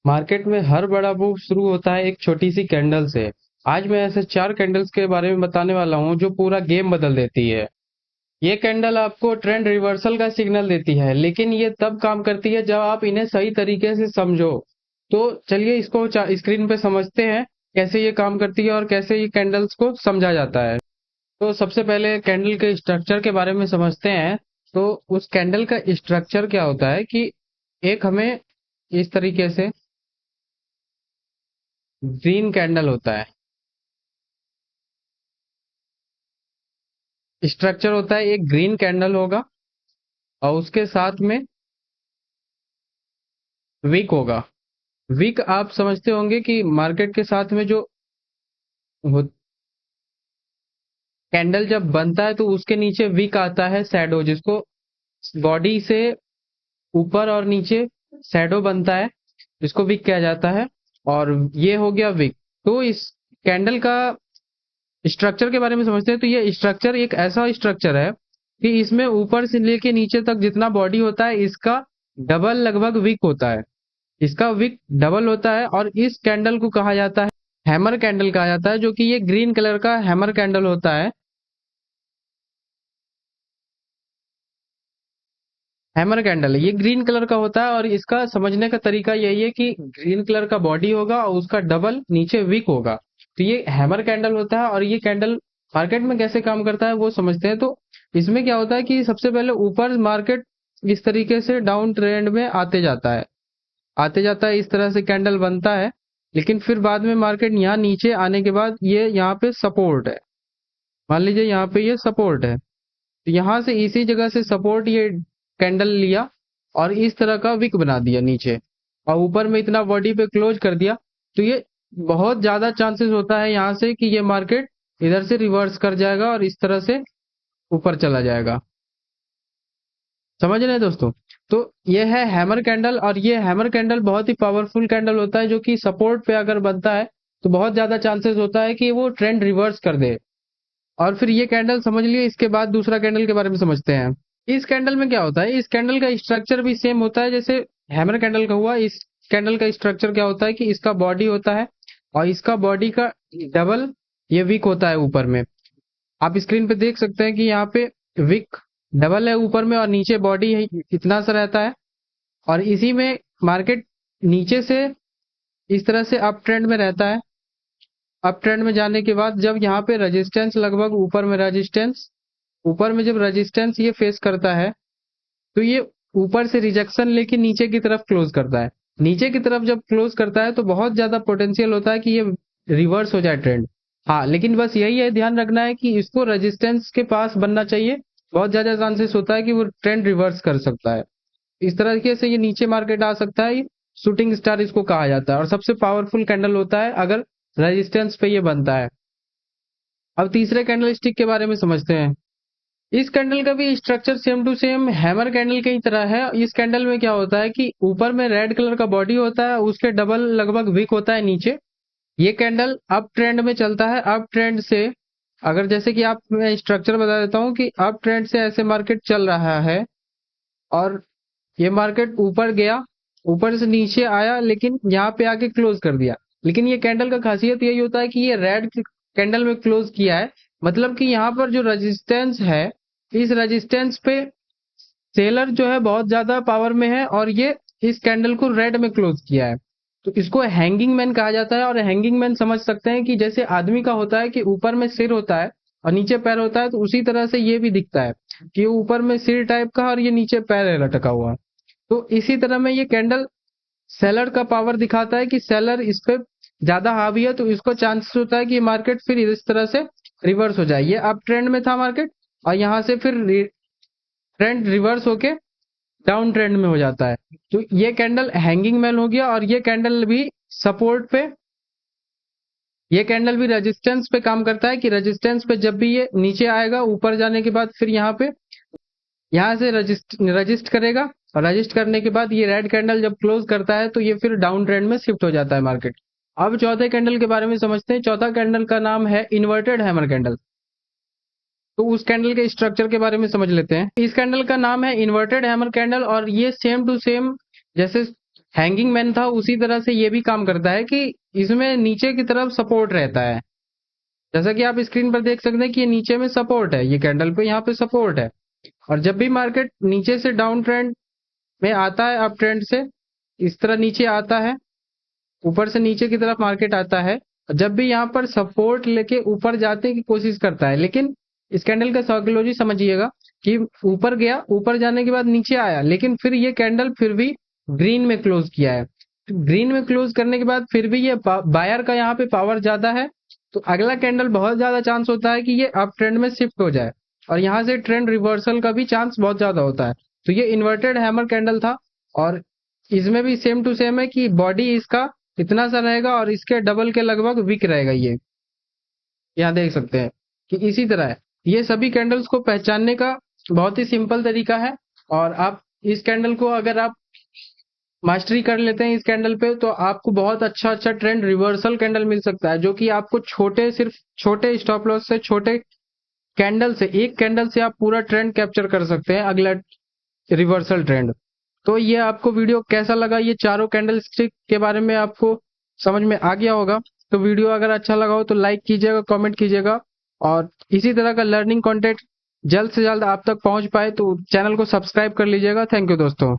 Market में हर बड़ा move शुरू होता है एक छोटी सी कैंडल से। आज मैं ऐसे 4 कैंडल्स के बारे में बताने वाला हूँ जो पूरा गेम बदल देती है। ये कैंडल आपको ट्रेंड रिवर्सल का सिग्नल देती है, लेकिन ये तब काम करती है जब आप इन्हें सही तरीके से समझो। तो चलिए इसको स्क्रीन पे समझते हैं कैसे ये काम करती है और कैसे ये कैंडल्स को समझा जाता है। तो सबसे पहले कैंडल के स्ट्रक्चर के बारे में समझते हैं। तो उस कैंडल का स्ट्रक्चर क्या होता है कि एक हमें इस तरीके से ग्रीन कैंडल होता है। स्ट्रक्चर होता है एक ग्रीन कैंडल होगा और उसके साथ में विक होगा। विक आप समझते होंगे कि मार्केट के साथ में जो कैंडल जब बनता है तो उसके नीचे विक आता है, शैडो, जिसको बॉडी से ऊपर और नीचे शैडो बनता है, जिसको विक कहा जाता है। और ये हो गया विक। तो इस कैंडल का स्ट्रक्चर के बारे में समझते हैं। तो ये स्ट्रक्चर एक ऐसा स्ट्रक्चर है कि इसमें ऊपर से लेके नीचे तक जितना बॉडी होता है इसका डबल लगभग विक होता है। इसका विक डबल होता है और इस कैंडल को कहा जाता है हैमर कैंडल कहा जाता है, जो कि ये ग्रीन कलर का हैमर कैंडल होता है। हैमर कैंडल ये ग्रीन कलर का होता है और इसका समझने का तरीका यही है कि ग्रीन कलर का बॉडी होगा और उसका डबल नीचे विक होगा। तो ये हैमर कैंडल होता है और ये कैंडल मार्केट में कैसे काम करता है वो समझते हैं। तो इसमें क्या होता है कि सबसे पहले ऊपर मार्केट इस तरीके से डाउन ट्रेंड में आते जाता है, आते जाता है, इस तरह से कैंडल बनता है। लेकिन फिर बाद में मार्केट यहाँ नीचे आने के बाद ये यहाँ पे सपोर्ट है। मान लीजिए यहाँ पे ये सपोर्ट है, तो यहाँ से इसी जगह से सपोर्ट ये कैंडल लिया और इस तरह का विक बना दिया नीचे और ऊपर में इतना बॉडी पे क्लोज कर दिया। तो ये बहुत ज्यादा चांसेस होता है यहाँ से कि ये मार्केट इधर से रिवर्स कर जाएगा और इस तरह से ऊपर चला जाएगा। समझ रहे हैं दोस्तों? तो ये है हैमर कैंडल और ये हैमर कैंडल बहुत ही पावरफुल कैंडल होता है, जो कि सपोर्ट पे अगर बनता है तो बहुत ज्यादा चांसेस होता है कि वो ट्रेंड रिवर्स कर दे। और फिर ये कैंडल समझ लिए, इसके बाद दूसरा कैंडल के बारे में समझते हैं। इस कैंडल में क्या होता है, इस कैंडल का स्ट्रक्चर भी सेम होता है जैसे हैमर कैंडल का हुआ। इस कैंडल का स्ट्रक्चर क्या होता है कि इसका बॉडी होता है और इसका बॉडी का डबल ये विक होता है ऊपर में। आप स्क्रीन पे देख सकते हैं कि यहाँ पे विक डबल है ऊपर में और नीचे बॉडी इतना सा रहता है। और इसी में मार्केट नीचे से इस तरह से अप ट्रेंड में रहता है। अप ट्रेंड में जाने के बाद जब यहाँ पे रेजिस्टेंस लगभग ऊपर में जब रेजिस्टेंस ये फेस करता है तो ये ऊपर से रिजेक्शन लेके नीचे की तरफ क्लोज करता है। नीचे की तरफ जब क्लोज करता है तो बहुत ज्यादा पोटेंशियल होता है कि ये रिवर्स हो जाए ट्रेंड। हाँ, लेकिन बस यही है, ध्यान रखना है कि इसको रेजिस्टेंस के पास बनना चाहिए। बहुत ज्यादा चांसेस होता है कि वो ट्रेंड रिवर्स कर सकता है। इस तरीके से ये नीचे मार्केट आ सकता है। शूटिंग स्टार इसको कहा जाता है और सबसे पावरफुल कैंडल होता है अगर रेजिस्टेंस पे ये बनता है। अब तीसरे कैंडल स्टिक के बारे में समझते हैं। इस कैंडल का भी structure same to same hammer candle की ही तरह है। इस कैंडल में क्या होता है कि ऊपर में रेड कलर का बॉडी होता है, उसके डबल लगभग विक होता है नीचे। ये कैंडल अप ट्रेंड में चलता है। अप ट्रेंड से अगर जैसे कि आप मैं स्ट्रक्चर बता देता हूँ कि अप ट्रेंड से ऐसे मार्केट चल रहा है और ये मार्केट ऊपर गया, ऊपर से नीचे आया, लेकिन यहाँ पे आके क्लोज कर दिया। लेकिन ये कैंडल का खासियत यही होता है कि ये रेड कैंडल में क्लोज किया है, मतलब कि यहाँ पर जो रेजिस्टेंस है, इस रेजिस्टेंस पे सेलर जो है बहुत ज्यादा पावर में है और ये इस कैंडल को रेड में क्लोज किया है। तो इसको हैंगिंग मैन कहा जाता है। और हैंगिंग मैन समझ सकते हैं कि जैसे आदमी का होता है कि ऊपर में सिर होता है और नीचे पैर होता है, तो उसी तरह से ये भी दिखता है कि ऊपर में सिर टाइप का और ये नीचे पैर है लटका हुआ। तो इसी तरह में ये कैंडल सेलर का पावर दिखाता है कि सेलर इस पे ज्यादा हावी है, तो इसको चांसेस होता है कि मार्केट फिर इस तरह से रिवर्स हो जाए। ये अप ट्रेंड में था मार्केट और यहाँ से फिर ट्रेंड रिवर्स होके डाउन ट्रेंड में हो जाता है। तो ये कैंडल हैंगिंग मैन हो गया और ये कैंडल भी सपोर्ट पे, ये कैंडल भी रेजिस्टेंस पे काम करता है कि रेजिस्टेंस पे जब भी ये नीचे आएगा ऊपर जाने के बाद फिर यहाँ से रजिस्ट करेगा और रजिस्ट करने के बाद ये रेड कैंडल जब क्लोज करता है तो ये फिर डाउन ट्रेंड में शिफ्ट हो जाता है मार्केट। अब चौथे कैंडल के बारे में समझते हैं। चौथा कैंडल का नाम है इन्वर्टेड हैमर कैंडल। तो उस कैंडल के स्ट्रक्चर के बारे में समझ लेते हैं। इस कैंडल का नाम है इन्वर्टेड हैमर कैंडल और ये सेम टू सेम जैसे हैंगिंग मैन था उसी तरह से ये भी काम करता है कि इसमें नीचे की तरफ सपोर्ट रहता है। जैसा कि आप स्क्रीन पर देख सकते हैं कि ये नीचे में सपोर्ट है, ये कैंडल पे यहाँ पे सपोर्ट है। और जब भी मार्केट नीचे से डाउन ट्रेंड में आता है, अप ट्रेंड से इस तरह नीचे आता है, ऊपर से नीचे की तरफ मार्केट आता है, जब भी यहाँ पर सपोर्ट लेके ऊपर जाने की कोशिश करता है, लेकिन इस कैंडल का साइकोलॉजी समझिएगा कि ऊपर गया, ऊपर जाने के बाद नीचे आया, लेकिन फिर ये कैंडल फिर भी ग्रीन में क्लोज किया है। ग्रीन में क्लोज करने के बाद फिर भी ये बायर का यहाँ पे पावर ज्यादा है, तो अगला कैंडल बहुत ज्यादा चांस होता है कि ये अप ट्रेंड में शिफ्ट हो जाए और यहाँ से ट्रेंड रिवर्सल का भी चांस बहुत ज्यादा होता है। तो ये इन्वर्टेड हैमर कैंडल था और इसमें भी सेम टू सेम है कि बॉडी इसका इतना सा रहेगा और इसके डबल के लगभग वीक रहेगा। ये यहाँ देख सकते हैं कि इसी तरह है। ये सभी कैंडल्स को पहचानने का बहुत ही सिंपल तरीका है और आप इस कैंडल को अगर आप मास्टरी कर लेते हैं इस कैंडल पे, तो आपको बहुत अच्छा अच्छा ट्रेंड रिवर्सल कैंडल मिल सकता है, जो कि आपको सिर्फ छोटे स्टॉप लॉस से, छोटे कैंडल से, एक कैंडल से आप पूरा ट्रेंड कैप्चर कर सकते हैं, अगला रिवर्सल ट्रेंड। तो ये आपको वीडियो कैसा लगा, ये चारों कैंडल स्टिक के बारे में आपको समझ में आ गया होगा। तो वीडियो अगर अच्छा लगा हो तो लाइक कीजिएगा, कमेंट कीजिएगा और इसी तरह का लर्निंग कंटेंट जल्द से जल्द आप तक पहुंच पाए तो चैनल को सब्सक्राइब कर लीजिएगा। थैंक यू दोस्तों।